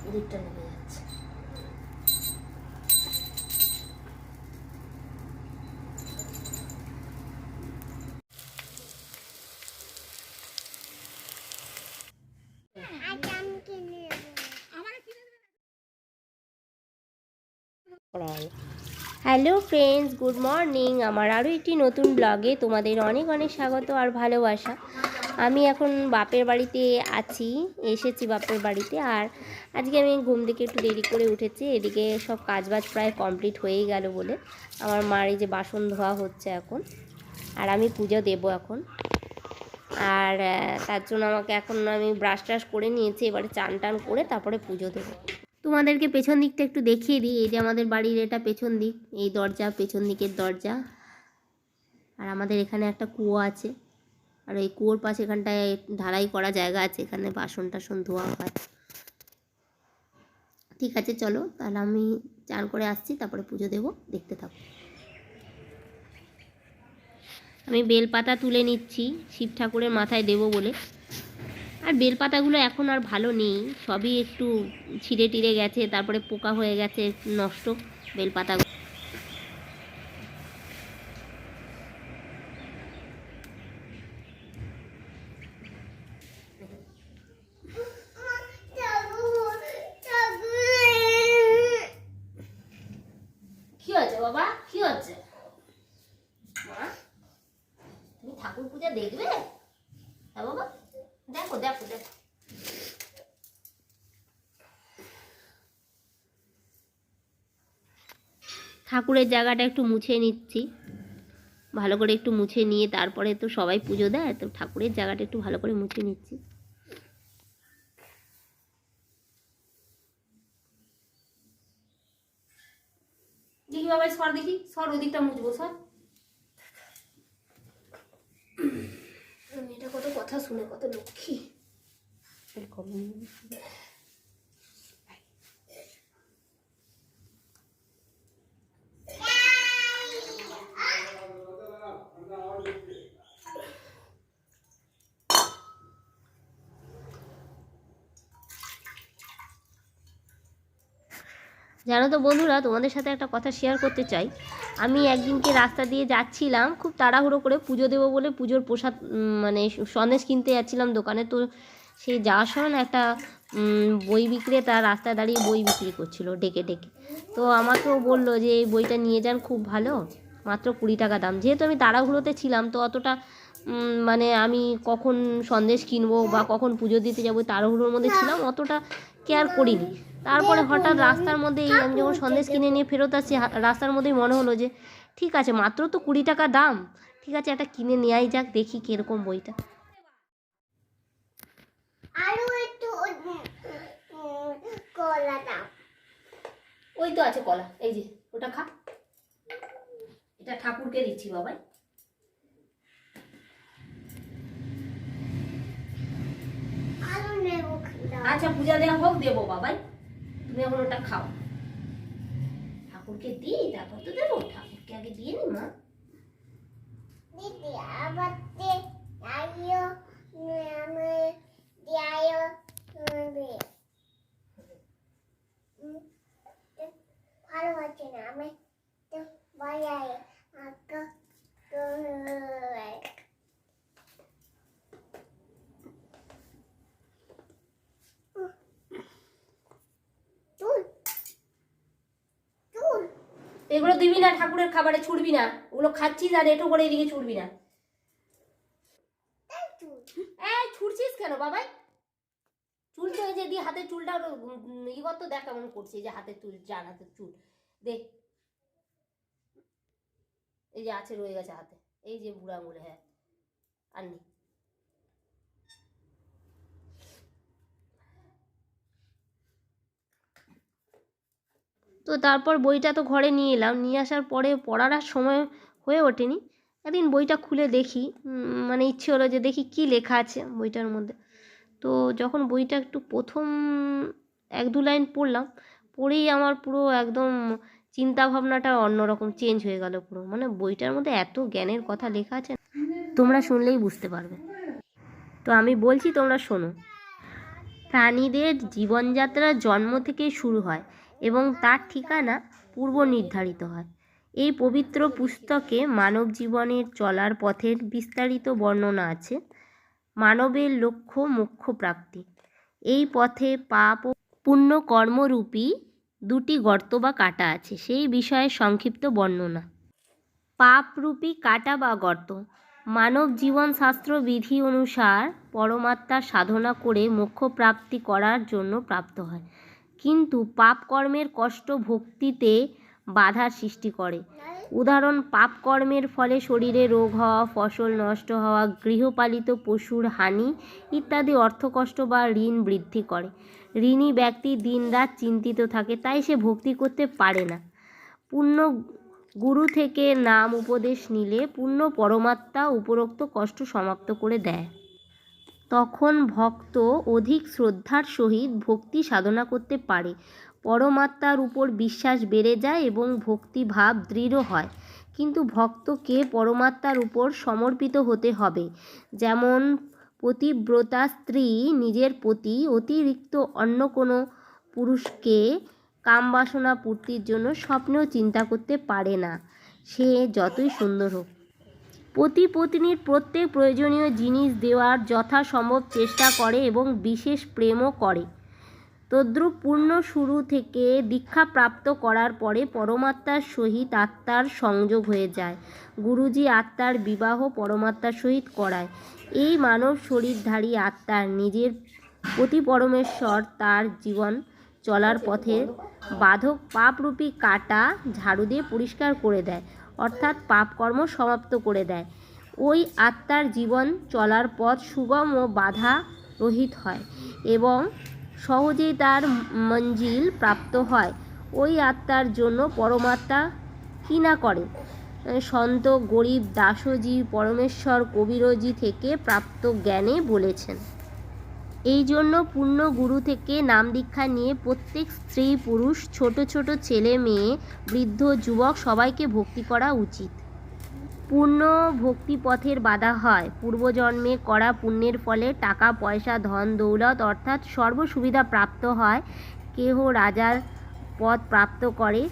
এদিকটা নেমে যাচ্ছে। Hello friends, good morning. আমার আরও একটি নতুন ব্লগে তোমাদের অনেক অনেক স্বাগত আর ভালোবাসা। আমি এখন বাপের বাড়িতে এসেছি বাপের বাড়িতে। আর আজকে আমি ঘুম থেকে একটু দেরি করে উঠেছি। এদিকে সব কাজবাজ প্রায় কমপ্লিট হয়েই গেল বলে আমার মার এই যে বাসন ধোয়া হচ্ছে এখন, আর আমি পুজো দেব এখন। আর তার জন্য আমাকে এখন আমি ব্রাশ ট্রাশ করে নিয়েছি, এবারে চান টান করে তারপরে পুজো দেবো। তোমাদেরকে পেছন দিকটা একটু দেখিয়ে দিই। এই যে আমাদের বাড়ির এটা পেছন দিক, এই দরজা পেছন দিকের দরজা। আর আমাদের এখানে একটা কুয়ো আছে, আর এই কুয়োর পাশে এখানটায় ঢালাই করা জায়গা আছে, এখানে বাসন টাসন ধোয়া হয়। ঠিক আছে, চলো তাহলে আমি চান করে আসছি, তারপরে পুজো দেবো, দেখতে থাকো। আমি বেলপাতা তুলে নিচ্ছি শিব ঠাকুরের মাথায় দেব বলে। আর বেলপাতাগুলো এখন আর ভালো নেই, সবই একটু ছিঁড়ে টিড়ে গেছে, তারপরে পোকা হয়ে গেছে, নষ্ট বেলপাতাগুলো। কি হয়েছে বাবা, কি হচ্ছে? মা, তুমি ঠাকুর পূজা দেখবে? হ্যাঁ বাবা, দেখো দেখো দেখো। ঠাকুরের জায়গাটা একটু মুছে নিচ্ছি, ভালো করে একটু মুছে নিয়ে তারপরে তো সবাই পুজো দেয়, তো ঠাকুরের জায়গাটা একটু ভালো করে মুছে নিচ্ছি। দেখি বাবা, সর দেখি, সর ওদিকটা মুছবো, সর। মেয়েটা কত কথা শুনে, কত লক্ষ্মী। জানো তো বন্ধুরা, তোমাদের সাথে একটা কথা শেয়ার করতে চাই। আমি একদিনকে রাস্তা দিয়ে যাচ্ছিলাম, খুব তাড়াহুড়ো করে পুজো দেবো বলে পুজোর প্রসাদ মানে সন্দেশ কিনতে যাচ্ছিলাম দোকানে। তো সেই যাওয়ার সময় না একটা বই বিক্রেতা রাস্তায় দাঁড়িয়ে বই বিক্রি করছিল ডেকে ডেকে। তো আমাকেও বললো যে এই বইটা নিয়ে যান, খুব ভালো, মাত্র 20 টাকা দাম। যেহেতু আমি তাড়াহুড়োতে ছিলাম, তো অতটা মানে আমি কখন সন্দেশ কিনবো বা কখন পুজো দিতে যাবো তাড়াহুড়োর মধ্যে ছিলাম, অতটা কেয়ার করিনি। তারপরে হঠাৎ রাস্তার মধ্যেই আমি যখন সন্দেশ কিনে নিয়ে ফেরত আসছি, রাস্তার মধ্যেই মনে হলো যে ঠিক আছে, মাত্র তো 20 টাকা দাম, ঠিক আছে একটা কিনে নেওয়াই যাক, দেখি কীরকম বইটা। ওই তো আছে কলা, এই যে ওটা খা, এটা ঠাকুরকে দিচ্ছি বাবাই। আচ্ছা পূজা দেওয়া হোক, দেবো বাবাই, তুমি এখন ওটা খাও। ঠাকুরকে দিই তারপর তো দেবো, ঠাকুরকে আগে দিয়ে নি মা। দিদি আবার ভালো হচ্ছে না, আমি তো বাজারে এগুলো দিবি না, ঠাকুরের খাবারে ছুড়বি না, ওগুলো খাচ্ছিস আর এটো করে এদিকে ছুড়বি না। এই ছুড়ছিস কেন বাবাই? চুল তো এই যে দিয়ে হাতের চুলটা ই কত দেখ কেমন করছে, যে হাতের চুল, যার হাতের চুল দেখ, এই যে আছে রয়ে গেছে হাতে, এই যে বুড়া আঙুলে। হ্যাঁ আর নেই। তো তারপর বইটা তো ঘরে নিয়ে এলাম, নিয়ে আসার পরে পড়ার আর সময় হয়ে ওঠেনি। একদিন বইটা খুলে দেখি, মানে ইচ্ছে হলো যে দেখি কি লেখা আছে বইটার মধ্যে। তো যখন বইটা একটু প্রথম 1-2 লাইন পড়লাম, পড়েই আমার পুরো একদম চিন্তা ভাবনাটা অন্যরকম চেঞ্জ হয়ে গেল পুরো। মানে বইটার মধ্যে এত জ্ঞানের কথা লেখা আছে, তোমরা শুনলেই বুঝতে পারবে। তো আমি বলছি, তোমরা শোনো। প্রাণীদের জীবনযাত্রা জন্ম থেকে শুরু হয় এবং তার ঠিকানা পূর্ব নির্ধারিত হয়। এই পবিত্র পুস্তকে মানব জীবনের চলার পথের বিস্তারিত বর্ণনা আছে। মানবের লক্ষ্য মোক্ষ প্রাপ্তি। এই পথে পাপ ও পুণ্য কর্মরূপী দুটি গর্ত বা কাঁটা আছে, সেই বিষয়ে সংক্ষিপ্ত বর্ণনা। পাপরূপী কাঁটা বা গর্ত। মানব জীবন শাস্ত্র বিধি অনুসার পরমাত্মার সাধনা করে মোক্ষ প্রাপ্তি করার জন্য প্রাপ্ত হয়, কিন্তু পাপ কর্মের কষ্ট ভক্তিতে বাধার সৃষ্টি করে। উদাহরণ, পাপ কর্মের ফলে শরীরে রোগ হওয়া, ফসল নষ্ট হওয়া, গৃহপালিত পশুর হানি ইত্যাদি অর্থকষ্ট বা ঋণ বৃদ্ধি করে। ঋণী ব্যক্তি দিনরাত চিন্তিত থাকে, তাই সে ভক্তি করতে পারে না। পুণ্য গুরু থেকে নাম উপদেশ নিলে পুণ্য পরমাত্মা উপরোক্ত কষ্ট সমাপ্ত করে দেয়। তখন ভক্ত অধিক শ্রদ্ধার সহিত ভক্তি সাধনা করতে পারে। পরমাত্মার উপর বিশ্বাস বেড়ে যায় এবং ভক্তিভাব দৃঢ় হয়। কিন্তু ভক্তকে পরমাত্মার উপর সমর্পিত হতে হবে। যেমন পতিব্রতা স্ত্রী নিজের প্রতি অতিরিক্ত অন্য কোনো পুরুষকে কামবাসনা পূর্তির জন্য স্বপ্নেও চিন্তা করতে পারে না, সে যতই সুন্দর হোক। পতি পত্নীর প্রত্যেক প্রয়োজনীয় জিনিস দেওয়ার যথাসম্ভব চেষ্টা করে এবং বিশেষ প্রেমও করে। তদ্রূপ পূর্ণ শুরু থেকে দীক্ষা প্রাপ্ত করার পরে পরমাত্মার সহিত আত্মার সংযোগ হয়ে যায়। গুরুজি আত্মার বিবাহ পরমাত্মার সহিত করায়। এই মানব শরীরধারী আত্মার নিজের প্রতি পরমেশ্বর তার জীবন চলার পথের বাধক পাপরূপী কাঁটা ঝাড়ু দিয়ে পরিষ্কার করে দেয়, অর্থাৎ পাপকর্ম সমাপ্ত করে দেয়। ওই আত্মার জীবন চলার পথ সুগম ও বাধা রহিত হয় এবং সহজেই তার মঞ্জিল প্রাপ্ত হয়। ওই আত্মার জন্য পরমাত্মা কী না করে। সন্ত গরিব দাসজি পরমেশ্বর কবিরজি থেকে প্রাপ্ত জ্ঞানে বলেছেন। এই জন্য পূর্ণ গুরু থেকে নাম দীক্ষা নিয়ে প্রত্যেক স্ত্রী পুরুষ, ছোট ছোট ছেলে মেয়ে, বৃদ্ধ যুবক সবাইকে ভক্তি করা উচিত। পূর্ণ ভক্তিপথের বাধা হয়। পূর্বজন্মে করা পুণ্যের ফলে টাকা পয়সা ধন দৌলত অর্থাৎ সর্ব সুবিধা প্রাপ্ত হয়। কেহ রাজার পদ প্রাপ্ত করে।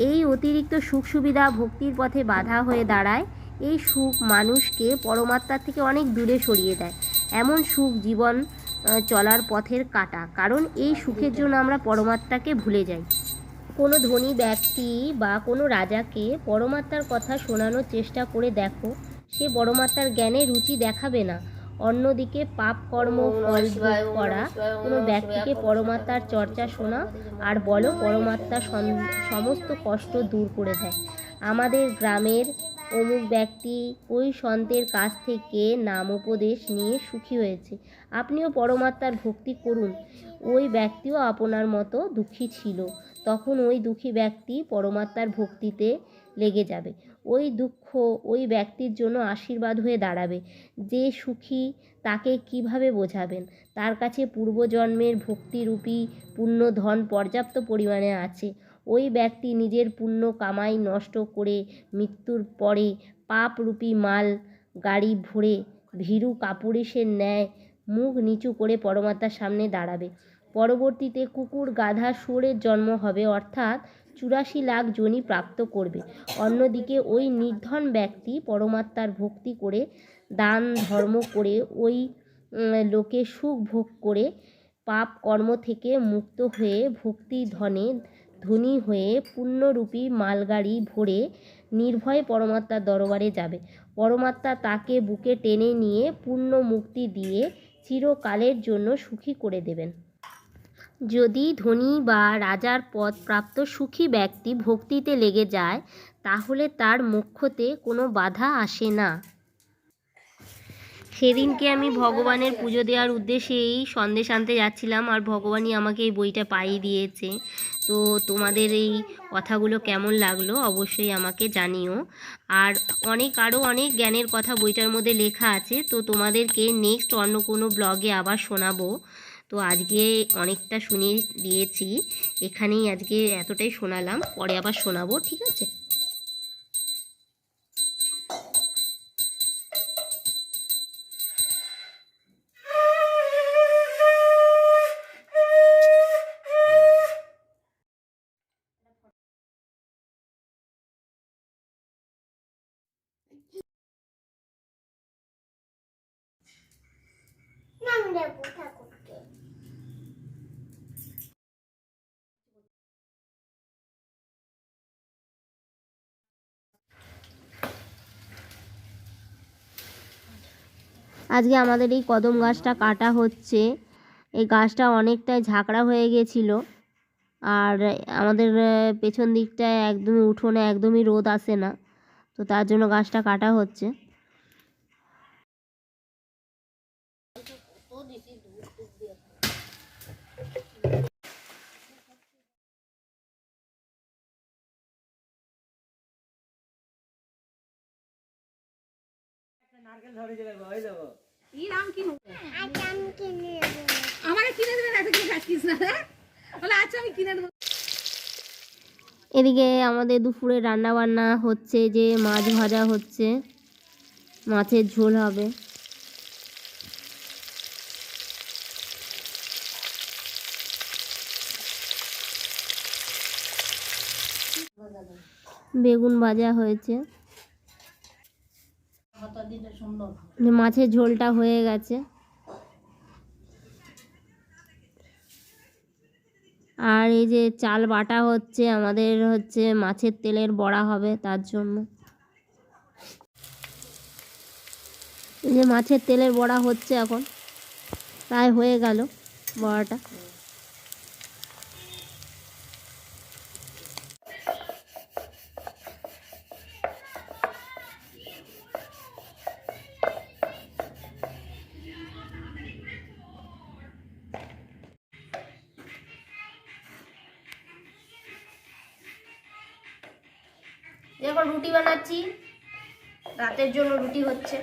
এই অতিরিক্ত সুখ সুবিধা ভক্তির পথে বাধা হয়ে দাঁড়ায়। এই সুখ মানুষকে পরমাত্মার থেকে অনেক দূরে সরিয়ে দেয়। এমন সুখ জীবন চলার পথের কাঁটা, কারণ এই সুখের জন্য আমরা পরমাত্মাকে ভুলে যাই। কোনো ধনী ব্যক্তি বা কোনো রাজাকে পরমাত্মার কথা শোনানোর চেষ্টা করে দেখো, সে পরমাত্মার জ্ঞানে রুচি দেখাবে না। অন্যদিকে পাপ কর্ম ফল ভোগ করা কোনো ব্যক্তিকে পরমাত্মার চর্চা শোনা আর বলো পরমাত্মা সমস্ত কষ্ট দূর করে দেয়। আমাদের গ্রামের অমুক ব্যক্তি ওই সন্তের কাছ থেকে নাম উপদেশ নিয়ে সুখী হয়েছে, আপনিও পরমাত্মার ভক্তি করুন। ওই ব্যক্তিও আপনার মতো দুঃখী ছিল, তখন ওই দুঃখী ব্যক্তি পরমাত্মার ভক্তিতে লেগে যাবে। ওই দুঃখ ওই ব্যক্তির জন্য আশীর্বাদ হয়ে দাঁড়াবে। যে সুখী তাকে কিভাবে বোঝাবেন? তার কাছে পূর্বজন্মের ভক্তিরূপী পুণ্য ধন পর্যাপ্ত পরিমাণে আছে। ওই ব্যক্তি নিজের পুণ্য কামাই নষ্ট করে মৃত্যুর পরে পাপরূপী মাল গাড়ি ভরে ভীরু কাপুরুষের ন্যায় মুখ নিচু করে পরমাত্মার সামনে দাঁড়াবে। পরবর্তীতে কুকুর গাধা শুয়োরের জন্ম হবে, অর্থাৎ 84 লাখ যোনি প্রাপ্ত করবে। অন্যদিকে ওই নির্ধন ব্যক্তি পরমাত্মার ভক্তি করে দান ধর্ম করে ওই লোকে সুখ ভোগ করে পাপ কর্ম থেকে মুক্ত হয়ে ভক্তি ধনে ধনী হয়ে পুণ্যরূপী মালগাড়ি ভরে নির্ভয়ে পরমাত্মার দরবারে যাবে। পরমাত্মা তাকে বুকে টেনে নিয়ে পূর্ণ মুক্তি দিয়ে চিরকালের জন্য সুখী করে দেবেন। যদি ধনী বা রাজার পদ প্রাপ্ত সুখী ব্যক্তি ভক্তিতে লেগে যায়, তাহলে তার মোক্ষতে কোনো বাধা আসে না। সেদিনকে আমি ভগবানের পুজো দেওয়ার উদ্দেশ্যে এই সন্দেশ আনতে যাচ্ছিলাম, আর ভগবানই আমাকে এই বইটা পাইয়ে দিয়েছে। তো তোমাদের এই কথাগুলো কেমন লাগলো অবশ্যই আমাকে জানিও। আর আরও অনেক জ্ঞানের কথা বইটার মধ্যে লেখা আছে, তো তোমাদেরকে নেক্সট অন্য কোনো ব্লগে আবার শোনাবো। তো আজকে অনেকটা শুনিয়ে দিয়েছি, এখানেই আজকে এতটাই শোনালাম, পরে আবার শোনাবো, ঠিক আছে? আজকে আমাদের এই কদম গাছটা কাটা হচ্ছে। এই গাছটা অনেকটাই ঝাঁকড়া হয়ে গেছিল, আর আমাদের পেছন দিকটায় একদমই উঠোনে একদমই রোদ আসে না, তো তার জন্য গাছটা কাটা হচ্ছে। এদিকে আমাদের দুপুরে রান্না বান্না হচ্ছে, যে মাছ ভাজা হচ্ছে, মাছের ঝোল হবে। বেগুন ভাজা হয়েছে, মাছের ঝোলটা হয়ে গেছে। আর এই যে চাল বাটা হচ্ছে, আমাদের হচ্ছে মাছের তেলের বড়া হবে, তার জন্য এই যে মাছের তেলের বড়া হচ্ছে এখন, প্রায় হয়ে গেল বড়াটা। এখন রুটি বানাচ্ছি, রাতের জন্য রুটি হচ্ছে।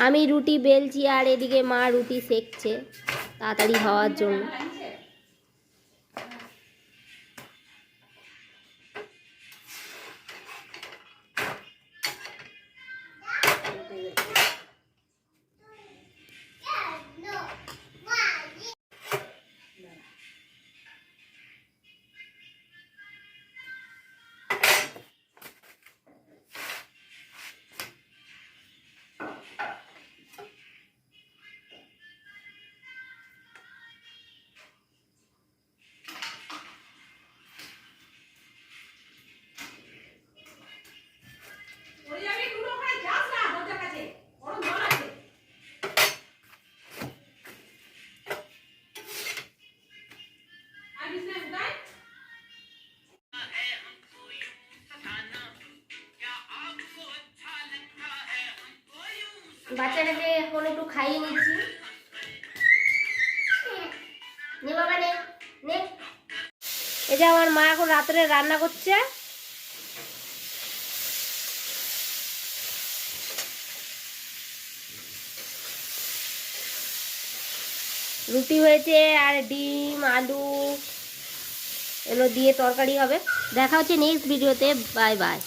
আমি রুটি বেলছি আর এদিকে মা রুটি সেকছে তাড়াতাড়ি হওয়ার জন্য। বাচ্চাটাকে এখন একটু খাইয়ে নিচ্ছি। নে বাবা নে নে। এই যে আমার মা এখন রাত্রে রান্না করছে। রুটি হয়েছে আর ডিম আলু এগুলো দিয়ে তরকারি হবে। দেখা হচ্ছে নেক্সট ভিডিওতে। Bye bye.